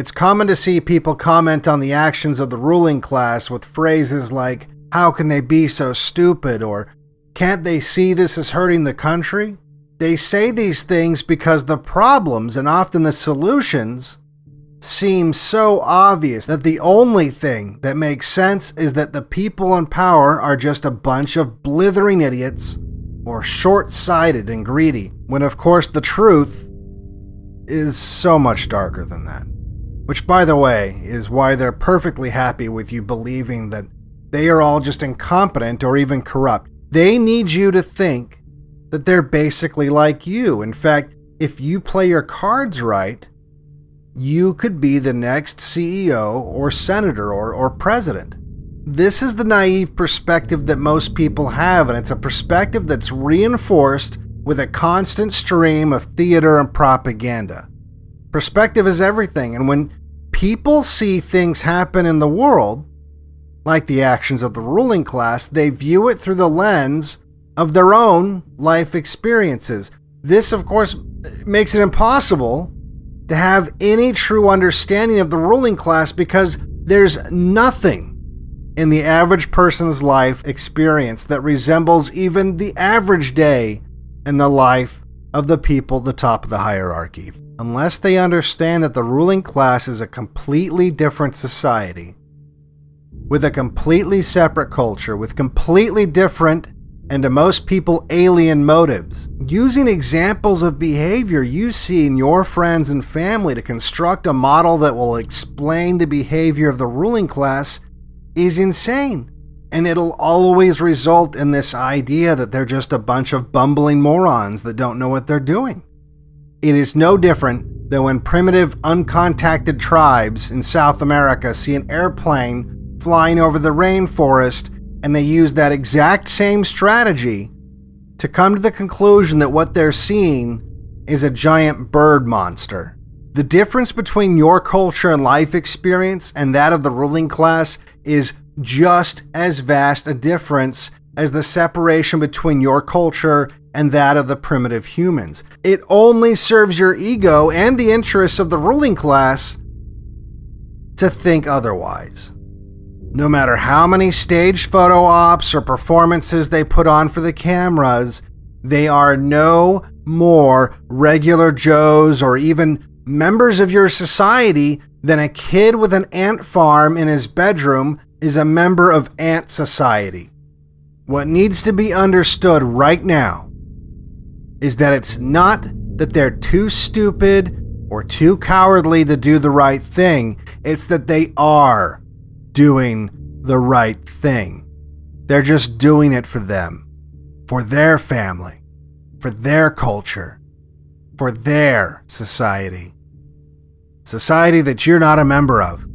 It's common to see people comment on the actions of the ruling class with phrases like, "How can they be so stupid?" or "Can't they see this is hurting the country?" They say these things because the problems, and often the solutions, seem so obvious that the only thing that makes sense is that the people in power are just a bunch of blithering idiots or short-sighted and greedy, when of course the truth is so much darker than that. Which, by the way, is why they're perfectly happy with you believing that they are all just incompetent or even corrupt. They need you to think that they're basically like you. In fact, if you play your cards right, you could be the next CEO or senator or president. This is the naive perspective that most people have, and it's a perspective that's reinforced with a constant stream of theater and propaganda. Perspective is everything, and when people see things happen in the world, like the actions of the ruling class, they view it through the lens of their own life experiences. This, of course, makes it impossible to have any true understanding of the ruling class because there's nothing in the average person's life experience that resembles even the average day in the life of the people at the top of the hierarchy. Unless they understand that the ruling class is a completely different society, with a completely separate culture, with completely different and to most people alien motives, using examples of behavior you see in your friends and family to construct a model that will explain the behavior of the ruling class is insane. And it'll always result in this idea that they're just a bunch of bumbling morons that don't know what they're doing. It is no different than when primitive, uncontacted tribes in South America see an airplane flying over the rainforest, and they use that exact same strategy to come to the conclusion that what they're seeing is a giant bird monster. The difference between your culture and life experience and that of the ruling class is just as vast a difference as the separation between your culture and that of the primitive humans. It only serves your ego and the interests of the ruling class to think otherwise. No matter how many staged photo ops or performances they put on for the cameras, they are no more regular Joes or even members of your society than a kid with an ant farm in his bedroom is a member of ant society. What needs to be understood right now is that it's not that they're too stupid or too cowardly to do the right thing. It's that they are doing the right thing. They're just doing it for them, for their family, for their culture, for their society. Society that you're not a member of.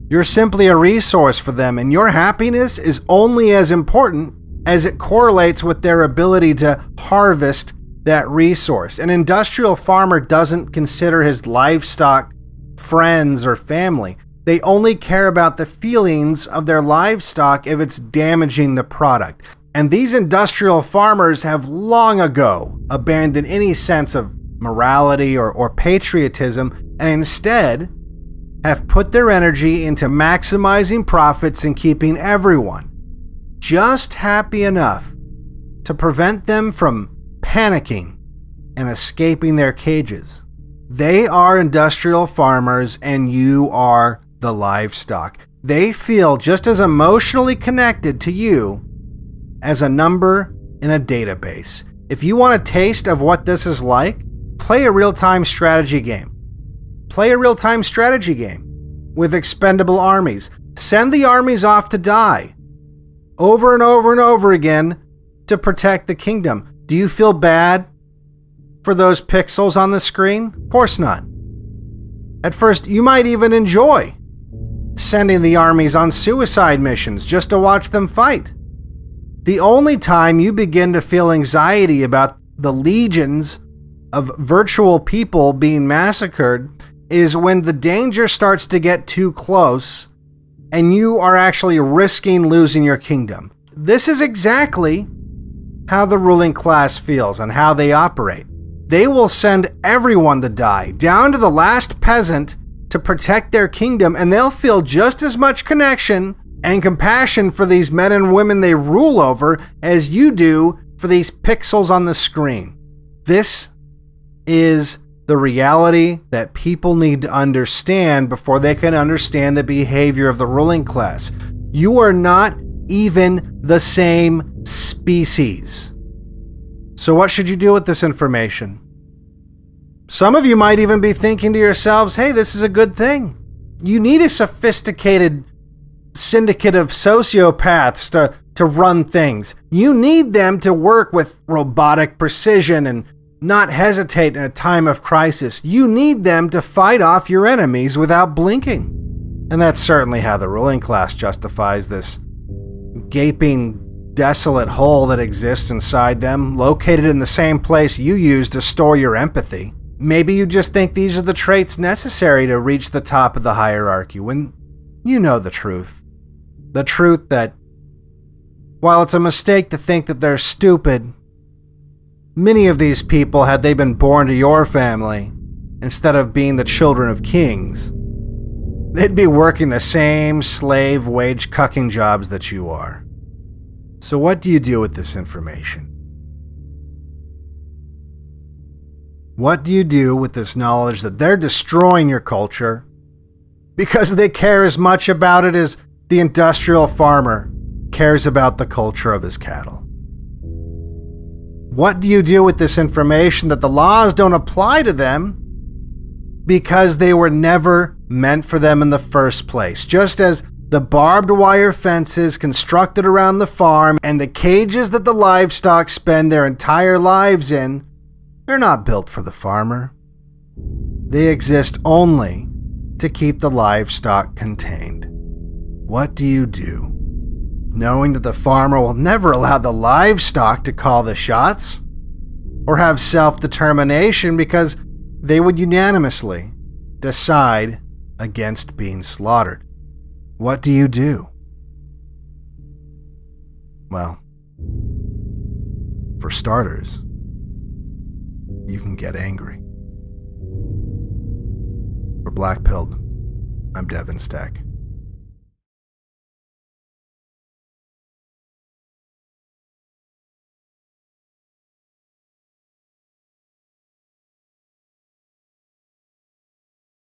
You're simply a resource for them, and your happiness is only as important as it correlates with their ability to harvest that resource. An industrial farmer doesn't consider his livestock friends or family. They only care about the feelings of their livestock if it's damaging the product. And these industrial farmers have long ago abandoned any sense of morality or patriotism, and instead have put their energy into maximizing profits and keeping everyone just happy enough to prevent them from panicking and escaping their cages. They are industrial farmers, and you are the livestock. They feel just as emotionally connected to you as a number in a database. If you want a taste of what this is like, play a real-time strategy game. Play a real-time strategy game with expendable armies. Send the armies off to die over and over and over again to protect the kingdom. Do you feel bad for those pixels on the screen? Of course not. At first, you might even enjoy sending the armies on suicide missions just to watch them fight. The only time you begin to feel anxiety about the legions of virtual people being massacred is when the danger starts to get too close and you are actually risking losing your kingdom. This is exactly how the ruling class feels and how they operate. They will send everyone to die, down to the last peasant to protect their kingdom, and they'll feel just as much connection and compassion for these men and women they rule over as you do for these pixels on the screen. This is the reality that people need to understand before they can understand the behavior of the ruling class. You are not even the same species. So what should you do with this information? Some of you might even be thinking to yourselves, hey, this is a good thing. You need a sophisticated syndicate of sociopaths to run things. You need them to work with robotic precision and not hesitate in a time of crisis. You need them to fight off your enemies without blinking. And that's certainly how the ruling class justifies this gaping, desolate hole that exists inside them, located in the same place you use to store your empathy. Maybe you just think these are the traits necessary to reach the top of the hierarchy, when you know the truth. The truth that, while it's a mistake to think that they're stupid, many of these people, had they been born to your family, instead of being the children of kings, they'd be working the same slave wage cucking jobs that you are. So what do you do with this information? What do you do with this knowledge that they're destroying your culture because they care as much about it as the industrial farmer cares about the culture of his cattle? What do you do with this information that the laws don't apply to them because they were never meant for them in the first place? Just as the barbed wire fences constructed around the farm and the cages that the livestock spend their entire lives in, they're not built for the farmer. They exist only to keep the livestock contained. What do you do, knowing that the farmer will never allow the livestock to call the shots or have self-determination because they would unanimously decide against being slaughtered? What do you do? Well, for starters, you can get angry. For Black Pilled, I'm Devin Stack.